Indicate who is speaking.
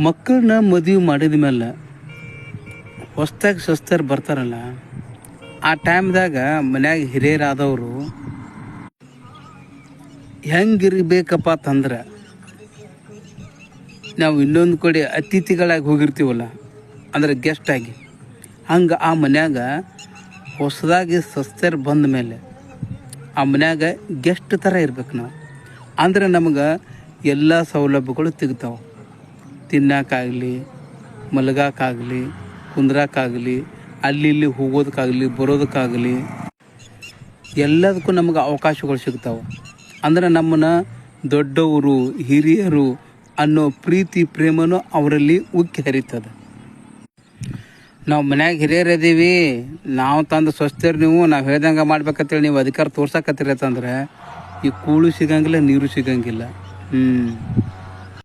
Speaker 1: ಮಕ್ಕಳನ್ನ ಮದುವೆ ಮಾಡಿದ ಮೇಲೆ ಹೊಸ್ದಾಗಿ ಸಸ್ತಾರು ಬರ್ತಾರಲ್ಲ, ಆ ಟೈಮ್ದಾಗ ಮನ್ಯಾಗ ಹಿರಿಯರಾದವರು ಹೆಂಗಿರ್ಬೇಕಪ್ಪ ಅಂತಂದ್ರೆ, ನಾವು ಇನ್ನೊಂದು ಕಡೆ ಅತಿಥಿಗಳಾಗಿ ಹೋಗಿರ್ತೀವಲ್ಲ, ಅಂದ್ರೆ ಗೆಸ್ಟ್ ಆಗಿ, ಹಂಗೆ ಆ ಮನ್ಯಾಗ ಹೊಸದಾಗಿ ಸಸ್ತಾರು ಬಂದ ಮೇಲೆ ಆ ಮನ್ಯಾಗ ಗೆಸ್ಟ್ ಥರ ಇರ್ಬೇಕು ನಾವು. ಅಂದ್ರೆ ನಮಗೆ ಎಲ್ಲ ಸೌಲಭ್ಯಗಳು ಸಿಗ್ತಾವೆ. ತಿನ್ನೋಕ್ಕಾಗಲಿ, ಮಲಗೋಕ್ಕಾಗಲಿ, ಕುಂದ್ರಕ್ಕಾಗಲಿ, ಅಲ್ಲಿ ಇಲ್ಲಿ ಹೋಗೋದಕ್ಕಾಗಲಿ, ಬರೋದಕ್ಕಾಗಲಿ, ಎಲ್ಲದಕ್ಕೂ ನಮಗೆ ಅವಕಾಶಗಳು ಸಿಗ್ತಾವೆ. ಅಂದ್ರೆ ನಮ್ಮನ್ನು ದೊಡ್ಡವರು, ಹಿರಿಯರು ಅನ್ನೋ ಪ್ರೀತಿ ಪ್ರೇಮನೂ ಅವರಲ್ಲಿ ಉಕ್ಕಿ ಹರಿತದೆ. ನಾವು ಮನ್ಯಾಗ ಹಿರಿಯರಿದ್ದೀವಿ, ನಾವು ತಂದು ಸ್ವಸ್ಥರು, ನಾವು ಹೇಳ್ದಂಗೆ ಮಾಡ್ಬೇಕಂತೇಳಿ ನೀವು ಅಧಿಕಾರ ತೋರ್ಸಕತ್ತೀರತ್ತಂದ್ರೆ ಈ ಕೂಳು ಸಿಗಂಗಿಲ್ಲ, ನೀರು ಸಿಗಂಗಿಲ್ಲ.